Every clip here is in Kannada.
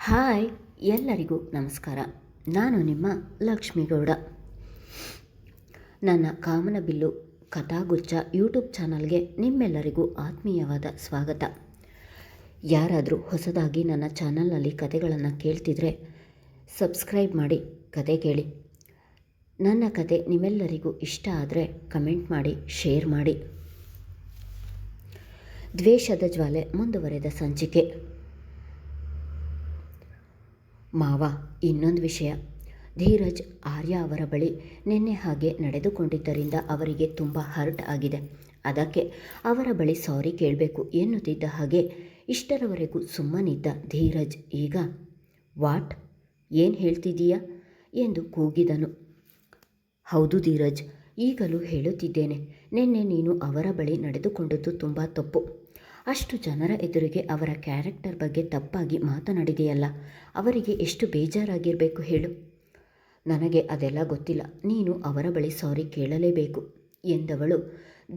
ಹಾಯ್, ಎಲ್ಲರಿಗೂ ನಮಸ್ಕಾರ. ನಾನು ನಿಮ್ಮ ಲಕ್ಷ್ಮೀಗೌಡ. ನನ್ನ ಕಾಮನಬಿಲ್ಲು ಕಥಾಗುಚ್ಛ ಯೂಟ್ಯೂಬ್ ಚಾನಲ್ಗೆ ನಿಮ್ಮೆಲ್ಲರಿಗೂ ಆತ್ಮೀಯವಾದ ಸ್ವಾಗತ. ಯಾರಾದರೂ ಹೊಸದಾಗಿ ನನ್ನ ಚಾನಲ್ನಲ್ಲಿ ಕಥೆಗಳನ್ನು ಕೇಳ್ತಿದ್ರೆ ಸಬ್ಸ್ಕ್ರೈಬ್ ಮಾಡಿ ಕತೆ ಕೇಳಿ. ನನ್ನ ಕತೆ ನಿಮ್ಮೆಲ್ಲರಿಗೂ ಇಷ್ಟ ಆದರೆ ಕಮೆಂಟ್ ಮಾಡಿ, ಶೇರ್ ಮಾಡಿ. ದ್ವೇಷದ ಜ್ವಾಲೆ ಮುಂದುವರೆದ ಸಂಚಿಕೆ. ಮಾವ, ಇನ್ನೊಂದು ವಿಷಯ. ಧೀರಜ್ ಆರ್ಯ ಅವರ ಬಳಿ ನಿನ್ನೆ ಹಾಗೆ ನಡೆದುಕೊಂಡಿದ್ದರಿಂದ ಅವರಿಗೆ ತುಂಬ ಹರ್ಟ್ ಆಗಿದೆ. ಅದಕ್ಕೆ ಅವರ ಬಳಿ ಸಾರಿ ಕೇಳಬೇಕು ಎನ್ನುತ್ತಿದ್ದ ಹಾಗೆ ಇಷ್ಟರವರೆಗೂ ಸುಮ್ಮನಿದ್ದ ಧೀರಜ್ ಈಗ ವಾಟ್, ಏನು ಹೇಳ್ತಿದ್ದೀಯಾ ಎಂದು ಕೂಗಿದನು. ಹೌದು ಧೀರಜ್, ಈಗಲೂ ಹೇಳುತ್ತಿದ್ದೇನೆ. ನಿನ್ನೆ ನೀನು ಅವರ ಬಳಿ ನಡೆದುಕೊಂಡದ್ದು ತುಂಬ ತಪ್ಪು. ಅಷ್ಟು ಜನರ ಎದುರಿಗೆ ಅವರ ಕ್ಯಾರೆಕ್ಟರ್ ಬಗ್ಗೆ ತಪ್ಪಾಗಿ ಮಾತನಾಡಿದೆಯಲ್ಲ, ಅವರಿಗೆ ಎಷ್ಟು ಬೇಜಾರಾಗಿರಬೇಕು ಹೇಳು. ನನಗೆ ಅದೆಲ್ಲ ಗೊತ್ತಿಲ್ಲ. ನೀನು ಅವರ ಬಳಿ ಸಾರಿ ಕೇಳಲೇಬೇಕು ಎಂದವಳು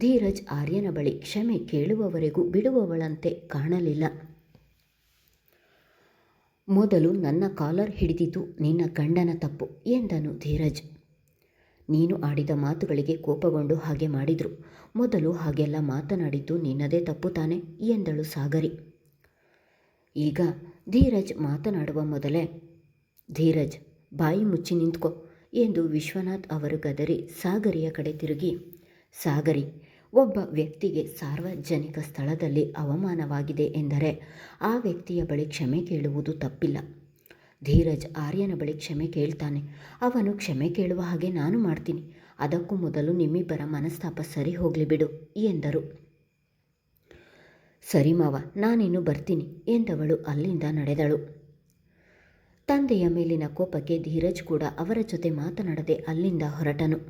ಧೀರಜ್ ಆರ್ಯನ ಬಳಿ ಕ್ಷಮೆ ಕೇಳುವವರೆಗೂ ಬಿಡುವವಳಂತೆ ಕಾಣಲಿಲ್ಲ. ಮೊದಲು ನನ್ನ ಕಾಲರ್ ಹಿಡಿದಿದ್ದು ನಿನ್ನ ಗಂಡನ ತಪ್ಪು ಎಂದನು ಧೀರಜ್. ನೀನು ಆಡಿದ ಮಾತುಗಳಿಗೆ ಕೋಪಗೊಂಡು ಹಾಗೆ ಮಾಡಿದ್ರು. ಮೊದಲು ಹಾಗೆಲ್ಲ ಮಾತನಾಡಿದ್ದು ನಿನ್ನದೇ ತಪ್ಪು ತಾನೆ ಎಂದಳು ಸಾಗರಿ. ಈಗ ಧೀರಜ್ ಮಾತನಾಡುವ ಮೊದಲೇ, ಧೀರಜ್ ಬಾಯಿ ಮುಚ್ಚಿ ನಿಂತ್ಕೊ ಎಂದು ವಿಶ್ವನಾಥ್ ಅವರು ಗದರಿ ಸಾಗರಿಯ ಕಡೆ ತಿರುಗಿ, ಸಾಗರಿ, ಒಬ್ಬ ವ್ಯಕ್ತಿಗೆ ಸಾರ್ವಜನಿಕ ಸ್ಥಳದಲ್ಲಿ ಅವಮಾನವಾಗಿದೆ ಎಂದರೆ ಆ ವ್ಯಕ್ತಿಯ ಬಳಿ ಕ್ಷಮೆ ಕೇಳುವುದು ತಪ್ಪಿಲ್ಲ. ಧೀರಜ್ ಆರ್ಯನ ಬಳಿ ಕ್ಷಮೆ ಕೇಳ್ತಾನೆ. ಅವನು ಕ್ಷಮೆ ಕೇಳುವ ಹಾಗೆ ನಾನು ಮಾಡ್ತೀನಿ. ಅದಕ್ಕೂ ಮೊದಲು ನಿಮ್ಮಿಬ್ಬರ ಮನಸ್ತಾಪ ಸರಿ ಹೋಗಲಿ ಬಿಡು ಎಂದರು. ಸರಿ ಮಾವ, ನಾನಿನ್ನು ಬರ್ತೀನಿ ಎಂದವಳು ಅಲ್ಲಿಂದ ನಡೆದಳು. ತಂದೆಯ ಮೇಲಿನ ಕೋಪಕ್ಕೆ ಧೀರಜ್ ಕೂಡ ಅವರ ಜೊತೆ ಮಾತನಾಡದೆ ಅಲ್ಲಿಂದ ಹೊರಟನು.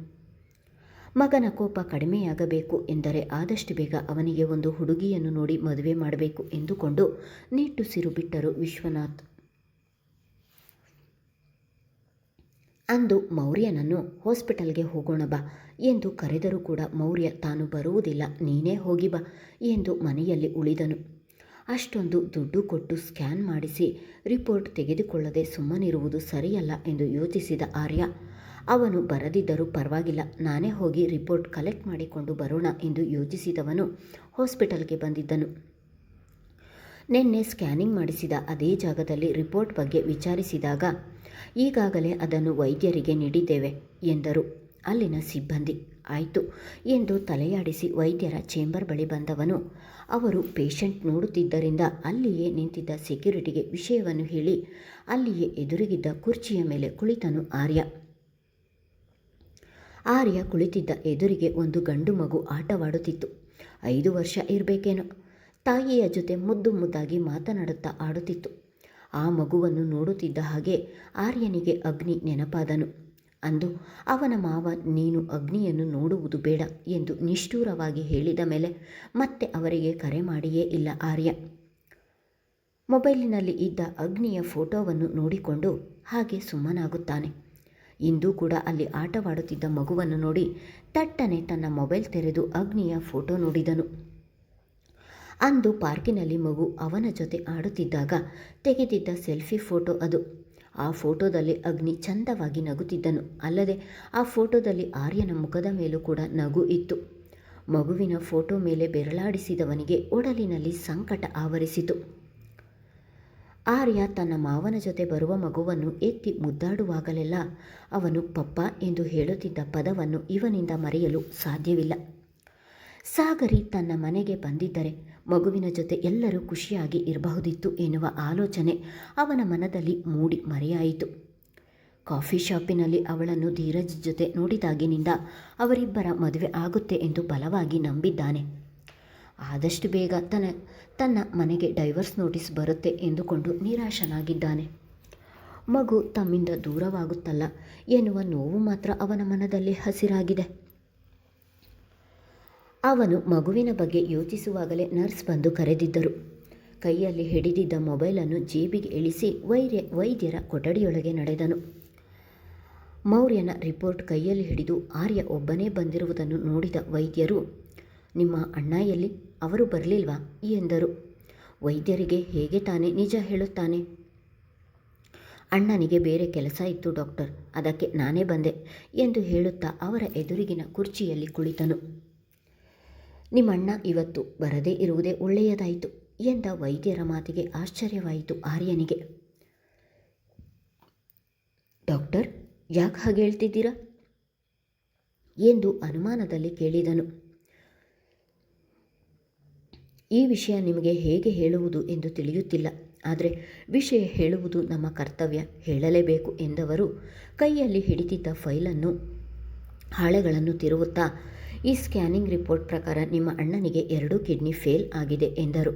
ಮಗನ ಕೋಪ ಕಡಿಮೆಯಾಗಬೇಕು ಎಂದರೆ ಆದಷ್ಟು ಬೇಗ ಅವನಿಗೆ ಒಂದು ಹುಡುಗಿಯನ್ನು ನೋಡಿ ಮದುವೆ ಮಾಡಬೇಕು ಎಂದುಕೊಂಡು ನಿಟ್ಟುಸಿರು ಬಿಟ್ಟರು ವಿಶ್ವನಾಥ್. ಅಂದು ಮೌರ್ಯನನ್ನು ಹಾಸ್ಪಿಟಲ್ಗೆ ಹೋಗೋಣ ಬಾ ಎಂದು ಕರೆದರೂ ಕೂಡ ಮೌರ್ಯ ತಾನು ಬರುವುದಿಲ್ಲ, ನೀನೇ ಹೋಗಿ ಬಾ ಎಂದು ಮನೆಯಲ್ಲಿ ಉಳಿದನು. ಅಷ್ಟೊಂದು ದುಡ್ಡು ಕೊಟ್ಟು ಸ್ಕ್ಯಾನ್ ಮಾಡಿಸಿ ರಿಪೋರ್ಟ್ ತೆಗೆದುಕೊಳ್ಳದೆ ಸುಮ್ಮನಿರುವುದು ಸರಿಯಲ್ಲ ಎಂದು ಯೋಚಿಸಿದ ಆರ್ಯ, ಅವನು ಬರದಿದ್ದರೂ ಪರವಾಗಿಲ್ಲ, ನಾನೇ ಹೋಗಿ ರಿಪೋರ್ಟ್ ಕಲೆಕ್ಟ್ ಮಾಡಿಕೊಂಡು ಬರೋಣ ಎಂದು ಯೋಚಿಸಿದವನು ಹಾಸ್ಪಿಟಲ್ಗೆ ಬಂದಿದ್ದನು. ನಿನ್ನೆ ಸ್ಕ್ಯಾನಿಂಗ್ ಮಾಡಿಸಿದ ಅದೇ ಜಾಗದಲ್ಲಿ ರಿಪೋರ್ಟ್ ಬಗ್ಗೆ ವಿಚಾರಿಸಿದಾಗ, ಈಗಾಗಲೇ ಅದನ್ನು ವೈದ್ಯರಿಗೆ ನೀಡಿದ್ದೇವೆ ಎಂದರು ಅಲ್ಲಿನ ಸಿಬ್ಬಂದಿ. ಆಯಿತು ಎಂದು ತಲೆಯಾಡಿಸಿ ವೈದ್ಯರ ಚೇಂಬರ್ ಬಳಿ ಬಂದವನು, ಅವರು ಪೇಷಂಟ್ ನೋಡುತ್ತಿದ್ದರಿಂದ ಅಲ್ಲಿಯೇ ನಿಂತಿದ್ದ ಸೆಕ್ಯೂರಿಟಿಗೆ ವಿಷಯವನ್ನು ಹೇಳಿ ಅಲ್ಲಿಯೇ ಎದುರಿಗಿದ್ದ ಕುರ್ಚಿಯ ಮೇಲೆ ಕುಳಿತನು ಆರ್ಯ. ಆರ್ಯ ಕುಳಿತಿದ್ದ ಎದುರಿಗೆ ಒಂದು ಗಂಡು ಮಗು ಆಟವಾಡುತ್ತಿತ್ತು. 5 ವರ್ಷ ಇರಬೇಕೇನೋ. ತಾಯಿಯ ಜೊತೆ ಮುದ್ದು ಮುದ್ದಾಗಿ ಮಾತನಾಡುತ್ತಾ ಆಡುತ್ತಿತ್ತು. ಆ ಮಗುವನ್ನು ನೋಡುತ್ತಿದ್ದ ಹಾಗೆ ಆರ್ಯನಿಗೆ ಅಗ್ನಿ ನೆನಪಾದನು. ಅಂದು ಅವನ ಮಾವ ನೀನು ಅಗ್ನಿಯನ್ನು ನೋಡುವುದು ಬೇಡ ಎಂದು ನಿಷ್ಠೂರವಾಗಿ ಹೇಳಿದ ಮೇಲೆ ಮತ್ತೆ ಅವರಿಗೆ ಕರೆ ಮಾಡಿಯೇ ಇಲ್ಲ ಆರ್ಯ. ಮೊಬೈಲಿನಲ್ಲಿ ಇದ್ದ ಅಗ್ನಿಯ ಫೋಟೋವನ್ನು ನೋಡಿಕೊಂಡು ಹಾಗೆ ಸುಮ್ಮನಾಗುತ್ತಾನೆ. ಇಂದು ಕೂಡ ಅಲ್ಲಿ ಆಟವಾಡುತ್ತಿದ್ದ ಮಗುವನ್ನು ನೋಡಿ ತಟ್ಟನೆ ತನ್ನ ಮೊಬೈಲ್ ತೆರೆದು ಅಗ್ನಿಯ ಫೋಟೋ ನೋಡಿದನು. ಅಂದು ಪಾರ್ಕಿನಲ್ಲಿ ಮಗು ಅವನ ಜೊತೆ ಆಡುತ್ತಿದ್ದಾಗ ತೆಗೆದಿದ್ದ ಸೆಲ್ಫಿ ಫೋಟೋ ಅದು. ಆ ಫೋಟೋದಲ್ಲಿ ಅಗ್ನಿ ಚಂದವಾಗಿ ನಗುತ್ತಿದ್ದನು. ಅಲ್ಲದೆ ಆ ಫೋಟೋದಲ್ಲಿ ಆರ್ಯನ ಮುಖದ ಮೇಲೂ ಕೂಡ ನಗು ಇತ್ತು. ಮಗುವಿನ ಫೋಟೋ ಮೇಲೆ ಬೆರಳಾಡಿಸಿದವನಿಗೆ ಒಡಲಿನಲ್ಲಿ ಸಂಕಟ ಆವರಿಸಿತು. ಆರ್ಯ ತನ್ನ ಮಾವನ ಜೊತೆ ಬರುವ ಮಗುವನ್ನು ಎತ್ತಿ ಮುದ್ದಾಡುವಾಗಲೆಲ್ಲ ಅವನು ಪಪ್ಪ ಎಂದು ಹೇಳುತ್ತಿದ್ದ ಪದವನ್ನು ಇವನಿಂದ ಮರೆಯಲು ಸಾಧ್ಯವಿಲ್ಲ. ಸಾಗರಿ ತನ್ನ ಮನೆಗೆ ಬಂದಿದ್ದರೆ ಮಗುವಿನ ಜೊತೆ ಎಲ್ಲರೂ ಖುಷಿಯಾಗಿ ಇರಬಹುದಿತ್ತು ಎನ್ನುವ ಆಲೋಚನೆ ಅವನ ಮನದಲ್ಲಿ ಮೂಡಿ ಮರೆಯಾಯಿತು. ಕಾಫಿ ಶಾಪಿನಲ್ಲಿ ಅವಳನ್ನು ಧೀರಜ್ ಜೊತೆ ನೋಡಿದಾಗಿನಿಂದ ಅವರಿಬ್ಬರ ಮದುವೆ ಆಗುತ್ತೆ ಎಂದು ಬಲವಾಗಿ ನಂಬಿದ್ದಾನೆ. ಆದಷ್ಟು ಬೇಗ ತನ್ನ ಮನೆಗೆ ಡೈವರ್ಸ್ ನೋಟಿಸ್ ಬರುತ್ತೆ ಎಂದುಕೊಂಡು ನಿರಾಶನಾಗಿದ್ದಾನೆ. ಮಗು ತಮ್ಮಿಂದ ದೂರವಾಗುತ್ತಲ್ಲ ಎನ್ನುವ ನೋವು ಮಾತ್ರ ಅವನ ಮನದಲ್ಲಿ ಹಸಿರಾಗಿದೆ. ಅವನು ಮಗುವಿನ ಬಗ್ಗೆ ಯೋಚಿಸುವಾಗಲೇ ನರ್ಸ್ ಬಂದು ಕರೆದಿದ್ದರು. ಕೈಯಲ್ಲಿ ಹಿಡಿದಿದ್ದ ಮೊಬೈಲನ್ನು ಜೇಬಿಗೆ ಇಳಿಸಿ ವೈದ್ಯರ ಕೊಠಡಿಯೊಳಗೆ ನಡೆದನು. ಮೌರ್ಯನ ರಿಪೋರ್ಟ್ ಕೈಯಲ್ಲಿ ಹಿಡಿದು ಆರ್ಯ ಒಬ್ಬನೇ ಬಂದಿರುವುದನ್ನು ನೋಡಿದ ವೈದ್ಯರು, ನಿಮ್ಮ ಅಣ್ಣ ಎಲ್ಲಿ, ಅವರು ಬರಲಿಲ್ವಾ ಎಂದರು. ವೈದ್ಯರಿಗೆ ಹೇಗೆ ತಾನೇ ನಿಜ ಹೇಳುತ್ತಾನೆ. ಅಣ್ಣನಿಗೆ ಬೇರೆ ಕೆಲಸ ಇತ್ತು ಡಾಕ್ಟರ್, ಅದಕ್ಕೆ ನಾನೇ ಬಂದೆ ಎಂದು ಹೇಳುತ್ತಾ ಅವರ ಎದುರಿಗಿನ ಕುರ್ಚಿಯಲ್ಲಿ ಕುಳಿತನು. ನಿಮ್ಮಣ್ಣ ಇವತ್ತು ಬರದೇ ಇರುವುದೇ ಒಳ್ಳೆಯದಾಯಿತು ಎಂದ ವೈದ್ಯರ ಮಾತಿಗೆ ಆಶ್ಚರ್ಯವಾಯಿತು ಆರ್ಯನಿಗೆ. ಡಾಕ್ಟರ್, ಯಾಕೆ ಹಾಗೆ ಹೇಳ್ತಿದ್ದೀರಾ ಎಂದು ಅನುಮಾನದಲ್ಲಿ ಕೇಳಿದನು. ಈ ವಿಷಯ ನಿಮಗೆ ಹೇಗೆ ಹೇಳುವುದು ಎಂದು ತಿಳಿಯುತ್ತಿಲ್ಲ, ಆದರೆ ವಿಷಯ ಹೇಳುವುದು ನಮ್ಮ ಕರ್ತವ್ಯ, ಹೇಳಲೇಬೇಕು ಎಂದವರು ಕೈಯಲ್ಲಿ ಹಿಡಿದಿದ್ದ ಫೈಲನ್ನು ಹಾಳೆಗಳನ್ನು ತಿರುವುತ್ತಾ, ಈ ಸ್ಕ್ಯಾನಿಂಗ್ ರಿಪೋರ್ಟ್ ಪ್ರಕಾರ ನಿಮ್ಮ ಅಣ್ಣನಿಗೆ 2 ಕಿಡ್ನಿ ಫೇಲ್ ಆಗಿದೆ ಎಂದರು.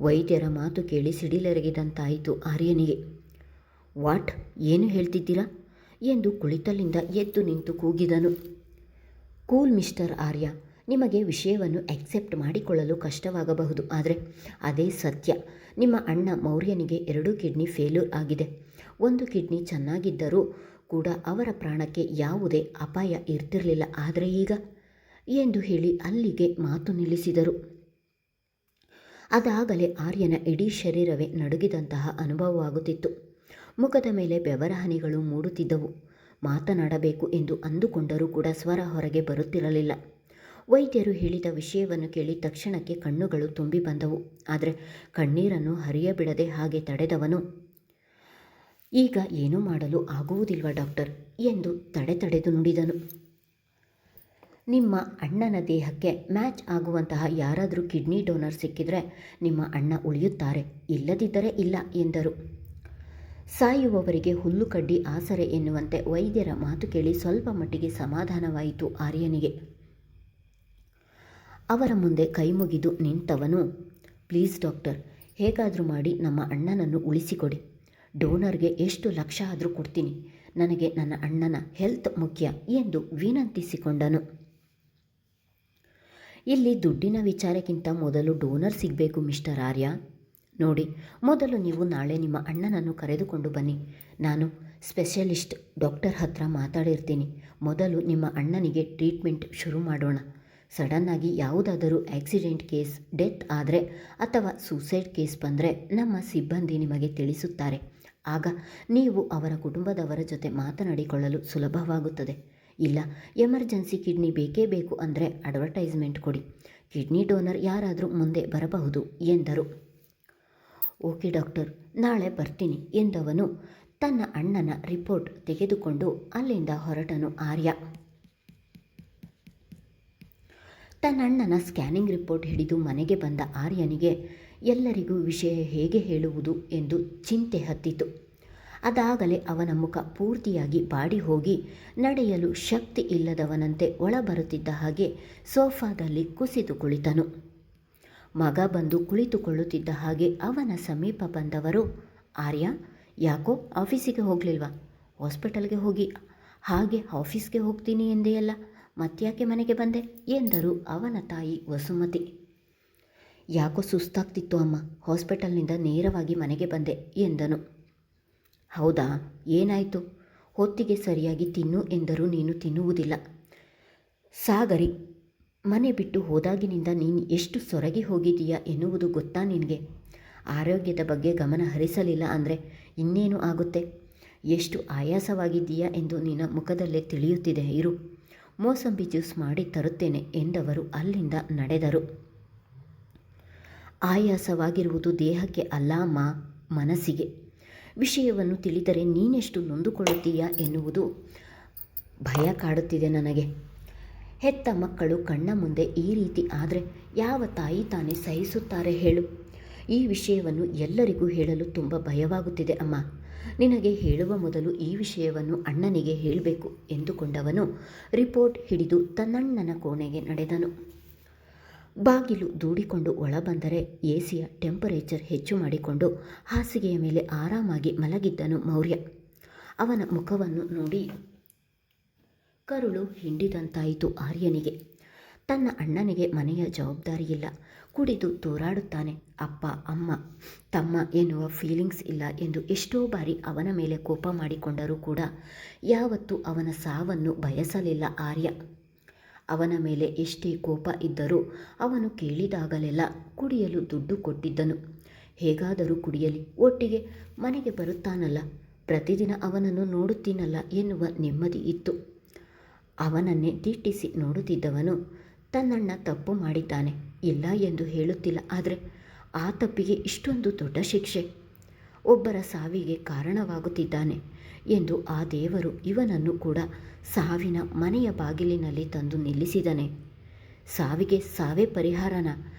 ವೈದ್ಯರ ಮಾತು ಕೇಳಿ ಸಿಡಿಲೆರಗಿದಂತಾಯಿತು ಆರ್ಯನಿಗೆ. ವಾಟ್, ಏನು ಹೇಳ್ತಿದ್ದೀರಾ ಎಂದು ಕುಳಿತಲ್ಲಿಂದ ಎದ್ದು ನಿಂತು ಕೂಗಿದನು. ಕೂಲ್ ಮಿಸ್ಟರ್ ಆರ್ಯ, ನಿಮಗೆ ವಿಷಯವನ್ನು ಆಕ್ಸೆಪ್ಟ್ ಮಾಡಿಕೊಳ್ಳಲು ಕಷ್ಟವಾಗಬಹುದು, ಆದರೆ ಅದೇ ಸತ್ಯ. ನಿಮ್ಮ ಅಣ್ಣ ಮೌರ್ಯನಿಗೆ 2 ಕಿಡ್ನಿ ಫೇಲ್ಯೂರ್ ಆಗಿದೆ. 1 ಕಿಡ್ನಿ ಚೆನ್ನಾಗಿದ್ದರೂ ಕೂಡ ಅವರ ಪ್ರಾಣಕ್ಕೆ ಯಾವುದೇ ಅಪಾಯ ಇರ್ತಿರಲಿಲ್ಲ. ಆದರೆ ಈಗ ಎಂದು ಹೇಳಿ ಅಲ್ಲಿಗೆ ಮಾತು ನಿಲ್ಲಿಸಿದರು. ಅದಾಗಲೇ ಆರ್ಯನ ಇಡೀ ಶರೀರವೇ ನಡುಗಿದಂತಹ ಅನುಭವವಾಗುತ್ತಿತ್ತು. ಮುಖದ ಮೇಲೆ ಬೆವರ ಹನಿಗಳು ಮೂಡುತ್ತಿದ್ದವು. ಮಾತನಾಡಬೇಕು ಎಂದು ಅಂದುಕೊಂಡರೂ ಕೂಡ ಸ್ವರ ಹೊರಗೆ ಬರುತ್ತಿರಲಿಲ್ಲ. ವೈದ್ಯರು ಹೇಳಿದ ವಿಷಯವನ್ನು ಕೇಳಿ ತಕ್ಷಣಕ್ಕೆ ಕಣ್ಣುಗಳು ತುಂಬಿ ಬಂದವು. ಆದರೆ ಕಣ್ಣೀರನ್ನು ಹರಿಯಬಿಡದೆ ಹಾಗೆ ತಡೆದವನು, ಈಗ ಏನೂ ಮಾಡಲು ಆಗುವುದಿಲ್ವಾ ಡಾಕ್ಟರ್ ಎಂದು ತಡೆದು ನುಡಿದನು. ನಿಮ್ಮ ಅಣ್ಣನ ದೇಹಕ್ಕೆ ಮ್ಯಾಚ್ ಆಗುವಂತಹ ಯಾರಾದರೂ ಕಿಡ್ನಿ ಡೋನರ್ ಸಿಕ್ಕಿದರೆ ನಿಮ್ಮ ಅಣ್ಣ ಉಳಿಯುತ್ತಾರೆ, ಇಲ್ಲದಿದ್ದರೆ ಇಲ್ಲ ಎಂದರು. ಸಾಯುವವರಿಗೆ ಹುಲ್ಲು ಕಡ್ಡಿ ಆಸರೆ ಎನ್ನುವಂತೆ ವೈದ್ಯರ ಮಾತು ಕೇಳಿ ಸ್ವಲ್ಪ ಮಟ್ಟಿಗೆ ಸಮಾಧಾನವಾಯಿತು ಆರ್ಯನಿಗೆ. ಅವರ ಮುಂದೆ ಕೈ ಮುಗಿದು ನಿಂತವನು, ಪ್ಲೀಸ್ ಡಾಕ್ಟರ್, ಹೇಗಾದರೂ ಮಾಡಿ ನಮ್ಮ ಅಣ್ಣನನ್ನು ಉಳಿಸಿಕೊಡಿ. ಡೋನರ್ಗೆ ಎಷ್ಟು ಲಕ್ಷ ಆದರೂ ಕೊಡ್ತೀನಿ, ನನಗೆ ನನ್ನ ಅಣ್ಣನ ಹೆಲ್ತ್ ಮುಖ್ಯ ಎಂದು ವಿನಂತಿಸಿಕೊಂಡನು. ಇಲ್ಲಿ ದುಡ್ಡಿನ ವಿಚಾರಕ್ಕಿಂತ ಮೊದಲು ಡೋನರ್ ಸಿಗಬೇಕು ಮಿಸ್ಟರ್ ಆರ್ಯ. ನೋಡಿ, ಮೊದಲು ನೀವು ನಾಳೆ ನಿಮ್ಮ ಅಣ್ಣನನ್ನು ಕರೆದುಕೊಂಡು ಬನ್ನಿ. ನಾನು ಸ್ಪೆಷಲಿಸ್ಟ್ ಡಾಕ್ಟರ್ ಹತ್ರ ಮಾತಾಡಿರ್ತೀನಿ. ಮೊದಲು ನಿಮ್ಮ ಅಣ್ಣನಿಗೆ ಟ್ರೀಟ್ಮೆಂಟ್ ಶುರು ಮಾಡೋಣ. ಸಡನ್ನಾಗಿ ಯಾವುದಾದರೂ ಆಕ್ಸಿಡೆಂಟ್ ಕೇಸ್, ಡೆತ್ ಆದರೆ ಅಥವಾ ಸೂಸೈಡ್ ಕೇಸ್ ಬಂದರೆ ನಮ್ಮ ಸಿಬ್ಬಂದಿ ನಿಮಗೆ ತಿಳಿಸುತ್ತಾರೆ. ಆಗ ನೀವು ಅವರ ಕುಟುಂಬದವರ ಜೊತೆ ಮಾತನಾಡಿಕೊಳ್ಳಲು ಸುಲಭವಾಗುತ್ತದೆ. ಇಲ್ಲ, ಎಮರ್ಜೆನ್ಸಿ ಕಿಡ್ನಿ ಬೇಕೇ ಬೇಕು ಅಂದರೆ ಅಡ್ವರ್ಟೈಸ್ಮೆಂಟ್ ಕೊಡಿ. ಕಿಡ್ನಿ ಡೋನರ್ ಯಾರಾದರೂ ಮುಂದೆ ಬರಬಹುದು ಎಂದರು. ಓಕೆ ಡಾಕ್ಟರ್, ನಾಳೆ ಬರ್ತೀನಿ ಎಂದವನು ತನ್ನ ಅಣ್ಣನ ರಿಪೋರ್ಟ್ ತೆಗೆದುಕೊಂಡು ಅಲ್ಲಿಂದ ಹೊರಟನು ಆರ್ಯ. ತನ್ನ ಅಣ್ಣನ ಸ್ಕ್ಯಾನಿಂಗ್ ರಿಪೋರ್ಟ್ ಹಿಡಿದು ಮನೆಗೆ ಬಂದ ಆರ್ಯನಿಗೆ ಎಲ್ಲರಿಗೂ ವಿಷಯ ಹೇಗೆ ಹೇಳುವುದು ಎಂದು ಚಿಂತೆ ಹತ್ತಿತು. ಅದಾಗಲೇ ಅವನ ಮುಖ ಪೂರ್ತಿಯಾಗಿ ಬಾಡಿ ಹೋಗಿ ನಡೆಯಲು ಶಕ್ತಿ ಇಲ್ಲದವನಂತೆ ಒಳಬರುತ್ತಿದ್ದ ಹಾಗೆ ಸೋಫಾದಲ್ಲಿ ಕುಸಿದು ಕುಳಿತನು. ಮಗ ಬಂದು ಕುಳಿತುಕೊಳ್ಳುತ್ತಿದ್ದ ಹಾಗೆ ಅವನ ಸಮೀಪ ಬಂದವರು, ಆರ್ಯ, ಯಾಕೋ ಆಫೀಸಿಗೆ ಹೋಗಲಿಲ್ವಾ? ಹಾಸ್ಪಿಟಲ್ಗೆ ಹೋಗಿ ಹಾಗೆ ಆಫೀಸ್ಗೆ ಹೋಗ್ತೀನಿ ಎಂದೆಯಲ್ಲ, ಮತ್ತ್ಯಾಕೆ ಮನೆಗೆ ಬಂದೆ ಎಂದರು ಅವನ ತಾಯಿ ವಸುಮತಿ. ಯಾಕೋ ಸುಸ್ತಾಗ್ತಿತ್ತು ಅಮ್ಮ, ಹಾಸ್ಪಿಟಲ್ನಿಂದ ನೇರವಾಗಿ ಮನೆಗೆ ಬಂದೆ ಎಂದನು. ಹೌದಾ, ಏನಾಯಿತು? ಹೊತ್ತಿಗೆ ಸರಿಯಾಗಿ ತಿನ್ನು ಎಂದರೂ ನೀನು ತಿನ್ನುವುದಿಲ್ಲ. ಸಾಗರಿ ಮನೆ ಬಿಟ್ಟು ಹೋದಾಗಿನಿಂದ ನೀನು ಎಷ್ಟು ಸೊರಗಿ ಹೋಗಿದೀಯಾ ಎನ್ನುವುದು ಗೊತ್ತಾ ನಿನಗೆ? ಆರೋಗ್ಯದ ಬಗ್ಗೆ ಗಮನ ಹರಿಸಲಿಲ್ಲ ಅಂದರೆ ಇನ್ನೇನು ಆಗುತ್ತೆ? ಎಷ್ಟು ಆಯಾಸವಾಗಿದ್ದೀಯಾ ಎಂದು ನಿನ್ನ ಮುಖದಲ್ಲೇ ತಿಳಿಯುತ್ತಿದೆ. ಇರು, ಮೋಸಂಬಿ ಜ್ಯೂಸ್ ಮಾಡಿ ತರುತ್ತೇನೆ ಎಂದವರು ಅಲ್ಲಿಂದ ನಡೆದರು. ಆಯಾಸವಾಗಿರುವುದು ದೇಹಕ್ಕೆ ಅಲ್ಲ ಅಮ್ಮ, ಮನಸ್ಸಿಗೆ. ವಿಷಯವನ್ನು ತಿಳಿದರೆ ನೀನೆಷ್ಟು ನೊಂದುಕೊಳ್ಳುತ್ತೀಯಾ ಎನ್ನುವುದು ಭಯ ಕಾಡುತ್ತಿದೆ ನನಗೆ. ಹೆತ್ತ ಮಕ್ಕಳು ಕಣ್ಣ ಮುಂದೆ ಈ ರೀತಿ ಆದರೆ ಯಾವ ತಾಯಿ ತಾನೇ ಸಹಿಸುತ್ತಾರೆ ಹೇಳು? ಈ ವಿಷಯವನ್ನು ಎಲ್ಲರಿಗೂ ಹೇಳಲು ತುಂಬ ಭಯವಾಗುತ್ತಿದೆ ಅಮ್ಮ. ನಿನಗೆ ಹೇಳುವ ಮೊದಲು ಈ ವಿಷಯವನ್ನು ಅಣ್ಣನಿಗೆ ಹೇಳಬೇಕು ಎಂದುಕೊಂಡವನು ರಿಪೋರ್ಟ್ ಹಿಡಿದು ತನ್ನಣ್ಣನ ಕೋಣೆಗೆ ನಡೆದನು. ಬಾಗಿಲು ದೂಡಿಕೊಂಡು ಒಳಬಂದರೆ ಎಸಿಯ ಟೆಂಪರೇಚರ್ ಹೆಚ್ಚು ಮಾಡಿಕೊಂಡು ಹಾಸಿಗೆಯ ಮೇಲೆ ಆರಾಮಾಗಿ ಮಲಗಿದ್ದನು ಮೌರ್ಯ. ಅವನ ಮುಖವನ್ನು ನೋಡಿ ಕರುಳು ಹಿಂಡಿದಂತಾಯಿತು ಆರ್ಯನಿಗೆ. ತನ್ನ ಅಣ್ಣನಿಗೆ ಮನೆಯ ಜವಾಬ್ದಾರಿಯಿಲ್ಲ, ಕುಡಿದು ತೂರಾಡುತ್ತಾನೆ, ಅಪ್ಪ ಅಮ್ಮ ತಮ್ಮ ಎನ್ನುವ ಫೀಲಿಂಗ್ಸ್ ಇಲ್ಲ ಎಂದು ಎಷ್ಟೋ ಬಾರಿ ಅವನ ಮೇಲೆ ಕೋಪ ಮಾಡಿಕೊಂಡರೂ ಕೂಡ ಯಾವತ್ತೂ ಅವನ ಸಾವನ್ನು ಬಯಸಲಿಲ್ಲ ಆರ್ಯ. ಅವನ ಮೇಲೆ ಎಷ್ಟೇ ಕೋಪ ಇದ್ದರೂ ಅವನು ಕೇಳಿದಾಗಲೆಲ್ಲ ಕುಡಿಯಲು ದುಡ್ಡು ಕೊಟ್ಟಿದ್ದನು. ಹೇಗಾದರೂ ಕುಡಿಯಲಿ, ಒಟ್ಟಿಗೆ ಮನೆಗೆ ಬರುತ್ತಾನಲ್ಲ, ಪ್ರತಿದಿನ ಅವನನ್ನು ನೋಡುತ್ತೀನಲ್ಲ ಎನ್ನುವ ನೆಮ್ಮದಿ ಇತ್ತು. ಅವನನ್ನೇ ದಿಟ್ಟಿಸಿ ನೋಡುತ್ತಿದ್ದವನು ತನ್ನಣ್ಣ ತಪ್ಪು ಮಾಡಿದ್ದಾನೆ, ಇಲ್ಲ ಎಂದು ಹೇಳುತ್ತಿಲ್ಲ, ಆದರೆ ಆ ತಪ್ಪಿಗೆ ಇಷ್ಟೊಂದು ದೊಡ್ಡ ಶಿಕ್ಷೆ, ಒಬ್ಬರ ಸಾವಿಗೆ ಕಾರಣವಾಗುತ್ತಿದ್ದಾನೆ ಎಂದು ಆ ದೇವರು ಇವನನ್ನು ಕೂಡ ಸಾವಿನ ಮನೆಯ ಬಾಗಿಲಿನಲ್ಲಿ ತಂದು ನಿಲ್ಲಿಸಿದನೆ. ಸಾವಿಗೆ ಸಾವೇ ಪರಿಹಾರನ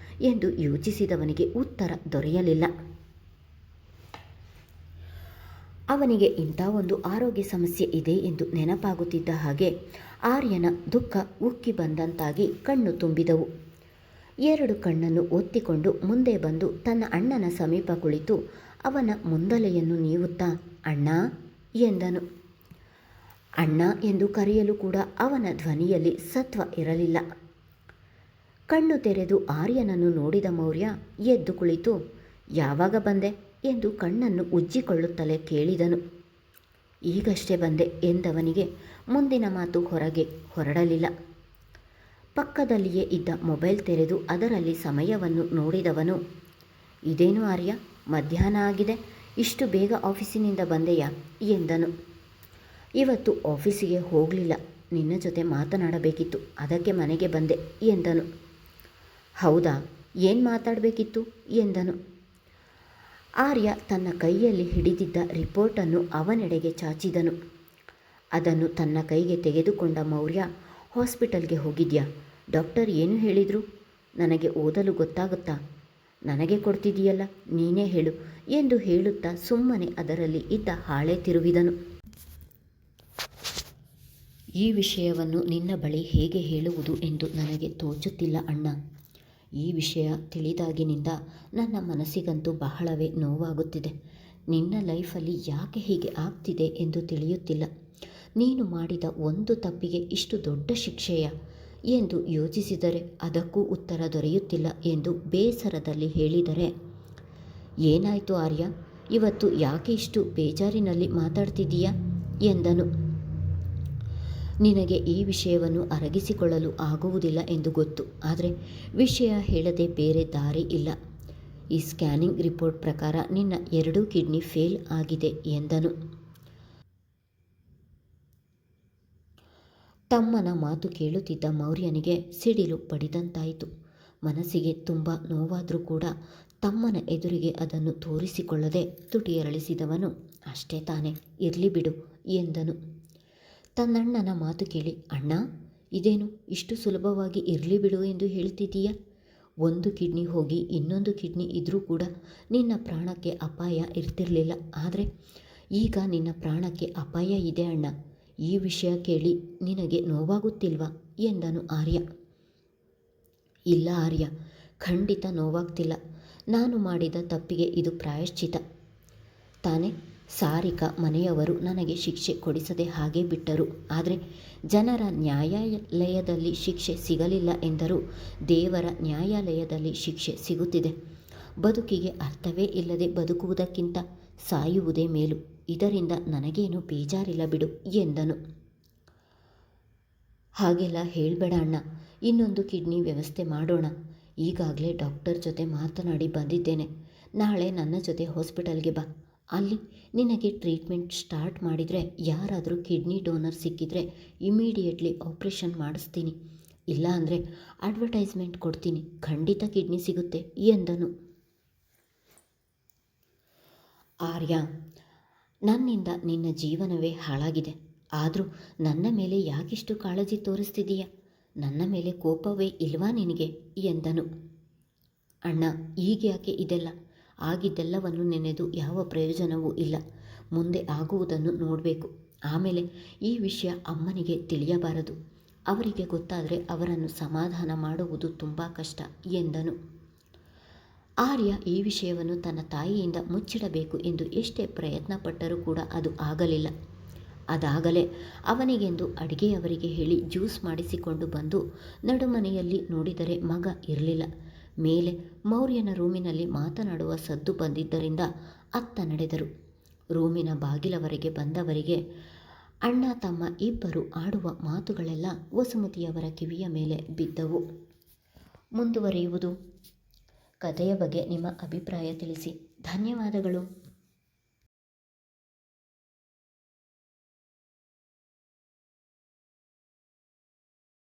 ಎಂದು ಯೋಚಿಸಿದವನಿಗೆ ಉತ್ತರ ದೊರೆಯಲಿಲ್ಲ. ಅವನಿಗೆ ಇಂಥ ಒಂದು ಆರೋಗ್ಯ ಸಮಸ್ಯೆ ಇದೆ ಎಂದು ನೆನಪಾಗುತ್ತಿದ್ದ ಹಾಗೆ ಆರ್ಯನ ದುಃಖ ಉಕ್ಕಿ ಬಂದಂತಾಗಿ ಕಣ್ಣು ತುಂಬಿದವು. ಎರಡು ಕಣ್ಣನ್ನು ಒತ್ತಿಕೊಂಡು ಮುಂದೆ ಬಂದು ತನ್ನ ಅಣ್ಣನ ಸಮೀಪ ಕುಳಿತು ಅವನ ಮುಂದಲೆಯನ್ನು ನೀವುತ್ತಾ ಅಣ್ಣ ಎಂದನು. ಅಣ್ಣ ಎಂದು ಕರೆಯಲು ಕೂಡ ಅವನ ಧ್ವನಿಯಲ್ಲಿ ಸತ್ವ ಇರಲಿಲ್ಲ. ಕಣ್ಣು ತೆರೆದು ಆರ್ಯನನ್ನು ನೋಡಿದ ಮೌರ್ಯ ಎದ್ದು ಕುಳಿತು ಯಾವಾಗ ಬಂದೆ ಎಂದು ಕಣ್ಣನ್ನು ಉಜ್ಜಿಕೊಳ್ಳುತ್ತಲೇ ಕೇಳಿದನು. ಈಗಷ್ಟೇ ಬಂದೆ ಎಂದವನಿಗೆ ಮುಂದಿನ ಮಾತು ಹೊರಗೆ ಹೊರಡಲಿಲ್ಲ. ಪಕ್ಕದಲ್ಲಿಯೇ ಇದ್ದ ಮೊಬೈಲ್ ತೆರೆದು ಅದರಲ್ಲಿ ಸಮಯವನ್ನು ನೋಡಿದವನು, ಇದೇನು ಆರ್ಯ, ಮಧ್ಯಾಹ್ನ ಆಗಿದೆ, ಇಷ್ಟು ಬೇಗ ಆಫೀಸಿನಿಂದ ಬಂದೆಯಾ ಎಂದನು. ಇವತ್ತು ಆಫೀಸಿಗೆ ಹೋಗಲಿಲ್ಲ, ನಿನ್ನ ಜೊತೆ ಮಾತನಾಡಬೇಕಿತ್ತು, ಅದಕ್ಕೆ ಮನೆಗೆ ಬಂದೆ ಎಂದನು. ಹೌದಾ, ಏನು ಮಾತಾಡಬೇಕಿತ್ತು ಎಂದನು. ಆರ್ಯ ತನ್ನ ಕೈಯಲ್ಲಿ ಹಿಡಿದಿದ್ದ ರಿಪೋರ್ಟನ್ನು ಅವನೆಡೆಗೆ ಚಾಚಿದನು. ಅದನ್ನು ತನ್ನ ಕೈಗೆ ತೆಗೆದುಕೊಂಡ ಮೌರ್ಯ, ಹಾಸ್ಪಿಟಲ್ಗೆ ಹೋಗಿದ್ಯಾ? ಡಾಕ್ಟರ್ ಏನು ಹೇಳಿದರು? ನನಗೆ ಓದಲು ಗೊತ್ತಾಗುತ್ತಾ? ನನಗೆ ಕೊಡ್ತಿದೆಯಲ್ಲ, ನೀನೇ ಹೇಳು ಎಂದು ಹೇಳುತ್ತಾ ಸುಮ್ಮನೆ ಅದರಲ್ಲಿ ಇದ್ದ ಹಾಳೆ ತಿರುವಿದನು. ಈ ವಿಷಯವನ್ನು ನಿನ್ನ ಬಳಿ ಹೇಗೆ ಹೇಳುವುದು ಎಂದು ನನಗೆ ತೋಚುತ್ತಿಲ್ಲ ಅಣ್ಣ. ಈ ವಿಷಯ ತಿಳಿದಾಗಿನಿಂದ ನನ್ನ ಮನಸ್ಸಿಗಂತೂ ಬಹಳವೇ ನೋವಾಗುತ್ತಿದೆ. ನಿನ್ನ ಲೈಫಲ್ಲಿ ಯಾಕೆ ಹೀಗೆ ಆಗ್ತಿದೆ ಎಂದು ತಿಳಿಯುತ್ತಿಲ್ಲ. ನೀನು ಮಾಡಿದ ಒಂದು ತಪ್ಪಿಗೆ ಇಷ್ಟು ದೊಡ್ಡ ಶಿಕ್ಷೆಯ ಎಂದು ಯೋಚಿಸಿದರೆ ಅದಕ್ಕೂ ಉತ್ತರ ದೊರೆಯುತ್ತಿಲ್ಲ ಎಂದು ಬೇಸರದಲ್ಲಿ ಹೇಳಿದರೆ, ಏನಾಯಿತು ಆರ್ಯ, ಇವತ್ತು ಯಾಕೆ ಇಷ್ಟು ಬೇಜಾರಿನಲ್ಲಿ ಮಾತಾಡ್ತಿದ್ದೀಯಾ ಎಂದನು. ನಿನಗೆ ಈ ವಿಷಯವನ್ನು ಅರಗಿಸಿಕೊಳ್ಳಲು ಆಗುವುದಿಲ್ಲ ಎಂದು ಗೊತ್ತು, ಆದರೆ ವಿಷಯ ಹೇಳದೆ ಬೇರೆ ದಾರಿ ಇಲ್ಲ. ಈ ಸ್ಕ್ಯಾನಿಂಗ್ ರಿಪೋರ್ಟ್ ಪ್ರಕಾರ ನಿನ್ನ 2 ಕಿಡ್ನಿ ಫೇಲ್ ಆಗಿದೆ ಎಂದನು. ತಮ್ಮನ ಮಾತು ಕೇಳುತ್ತಿದ್ದ ಮೌರ್ಯನಿಗೆ ಸಿಡಿಲು ಬಡಿದಂತಾಯಿತು. ಮನಸ್ಸಿಗೆ ತುಂಬ ನೋವಾದರೂ ಕೂಡ ತಮ್ಮನ ಎದುರಿಗೆ ಅದನ್ನು ತೋರಿಸಿಕೊಳ್ಳದೆ ತುಟಿಯರಳಿಸಿದವನು, ಅಷ್ಟೇ ತಾನೇ, ಇರಲಿ ಬಿಡು ಎಂದನು. ತನ್ನಣ್ಣನ ಮಾತು ಕೇಳಿ, ಅಣ್ಣ, ಇದೇನು ಇಷ್ಟು ಸುಲಭವಾಗಿ ಇರಲಿ ಬಿಡು ಎಂದು ಹೇಳ್ತಿದ್ದೀಯಾ? 1 ಕಿಡ್ನಿ ಹೋಗಿ ಇನ್ನೊಂದು ಕಿಡ್ನಿ ಇದ್ದರೂ ಕೂಡ ನಿನ್ನ ಪ್ರಾಣಕ್ಕೆ ಅಪಾಯ ಇರ್ತಿರಲಿಲ್ಲ, ಆದರೆ ಈಗ ನಿನ್ನ ಪ್ರಾಣಕ್ಕೆ ಅಪಾಯ ಇದೆ ಅಣ್ಣ. ಈ ವಿಷಯ ಕೇಳಿ ನಿನಗೆ ನೋವಾಗುತ್ತಿಲ್ವಾ ಎಂದನು ಆರ್ಯ. ಇಲ್ಲ ಆರ್ಯ, ಖಂಡಿತ ನೋವಾಗ್ತಿಲ್ಲ. ನಾನು ಮಾಡಿದ ತಪ್ಪಿಗೆ ಇದು ಪ್ರಾಯಶ್ಚಿತ ತಾನೇ. ಸಾರಿಕಾ ಮನೆಯವರು ನನಗೆ ಶಿಕ್ಷೆ ಕೊಡಿಸದೆ ಹಾಗೆ ಬಿಟ್ಟರು, ಆದರೆ ಜನರ ನ್ಯಾಯಾಲಯದಲ್ಲಿ ಶಿಕ್ಷೆ ಸಿಗಲಿಲ್ಲ ಎಂದರೂ ದೇವರ ನ್ಯಾಯಾಲಯದಲ್ಲಿ ಶಿಕ್ಷೆ ಸಿಗುತ್ತಿದೆ. ಬದುಕಿಗೆ ಅರ್ಥವೇ ಇಲ್ಲದೆ ಬದುಕುವುದಕ್ಕಿಂತ ಸಾಯುವುದೇ ಮೇಲು. ಇದರಿಂದ ನನಗೇನು ಬೇಜಾರಿಲ್ಲ ಬಿಡು ಎಂದನು. ಹಾಗೆಲ್ಲ ಹೇಳಬೇಡ ಅಣ್ಣ, ಇನ್ನೊಂದು ಕಿಡ್ನಿ ವ್ಯವಸ್ಥೆ ಮಾಡೋಣ. ಈಗಾಗಲೇ ಡಾಕ್ಟರ್ ಜೊತೆ ಮಾತನಾಡಿ ಬಂದಿದ್ದೇನೆ. ನಾಳೆ ನನ್ನ ಜೊತೆ ಹಾಸ್ಪಿಟಲ್ಗೆ ಬಾ. ಅಲ್ಲಿ ನಿನಗೆ ಟ್ರೀಟ್ಮೆಂಟ್ ಸ್ಟಾರ್ಟ್ ಮಾಡಿದರೆ ಯಾರಾದರೂ ಕಿಡ್ನಿ ಡೋನರ್ ಸಿಕ್ಕಿದರೆ ಇಮಿಡಿಯೇಟ್ಲಿ ಆಪ್ರೇಷನ್ ಮಾಡಿಸ್ತೀನಿ. ಇಲ್ಲ ಅಂದರೆ ಅಡ್ವರ್ಟೈಸ್ಮೆಂಟ್ ಕೊಡ್ತೀನಿ, ಖಂಡಿತ ಕಿಡ್ನಿ ಸಿಗುತ್ತೆ ಎಂದನು. ಆರ್ಯ, ನನ್ನಿಂದ ನಿನ್ನ ಜೀವನವೇ ಹಾಳಾಗಿದೆ, ಆದರೂ ನನ್ನ ಮೇಲೆ ಯಾಕಿಷ್ಟು ಕಾಳಜಿ ತೋರಿಸ್ತಿದೀಯ? ನನ್ನ ಮೇಲೆ ಕೋಪವೇ ಇಲ್ವಾ ನಿನಗೆ ಎಂದನು. ಅಣ್ಣ, ಈಗ ಯಾಕೆ ಇದೆಲ್ಲ? ಆಗಿದ್ದೆಲ್ಲವನ್ನು ನೆನೆದು ಯಾವ ಪ್ರಯೋಜನವೂ ಇಲ್ಲ. ಮುಂದೆ ಆಗುವುದನ್ನು ನೋಡಬೇಕು. ಆಮೇಲೆ ಈ ವಿಷಯ ಅಮ್ಮನಿಗೆ ತಿಳಿಯಬಾರದು. ಅವರಿಗೆ ಗೊತ್ತಾದರೆ ಅವರನ್ನು ಸಮಾಧಾನ ಮಾಡುವುದು ತುಂಬ ಕಷ್ಟ ಎಂದನು. ಆರ್ಯ ಈ ವಿಷಯವನ್ನು ತನ್ನ ತಾಯಿಯಿಂದ ಮುಚ್ಚಿಡಬೇಕು ಎಂದು ಎಷ್ಟೇ ಪ್ರಯತ್ನ ಪಟ್ಟರೂ ಕೂಡ ಅದು ಆಗಲಿಲ್ಲ. ಅದಾಗಲೇ ಅವನಿಗೆಂದು ಅಡಿಗೆಯವರಿಗೆ ಹೇಳಿ ಜ್ಯೂಸ್ ಮಾಡಿಸಿಕೊಂಡು ಬಂದು ನಡುಮನೆಯಲ್ಲಿ ನೋಡಿದರೆ ಮಗ ಇರಲಿಲ್ಲ. ಮೇಲೆ ಮೌರ್ಯನ ರೂಮಿನಲ್ಲಿ ಮಾತನಾಡುವ ಸದ್ದು ಬಂದಿದ್ದರಿಂದ ಅತ್ತ ನಡೆದರು. ರೂಮಿನ ಬಾಗಿಲವರೆಗೆ ಬಂದವರಿಗೆ ಅಣ್ಣ ತಮ್ಮ ಇಬ್ಬರು ಆಡುವ ಮಾತುಗಳೆಲ್ಲ ವಸುಮತಿಯವರ ಕಿವಿಯ ಮೇಲೆ ಬಿದ್ದವು. ಮುಂದುವರಿಯುವುದು. ಕಥೆಯ ಬಗ್ಗೆ ನಿಮ್ಮ ಅಭಿಪ್ರಾಯ ತಿಳಿಸಿ. ಧನ್ಯವಾದಗಳು.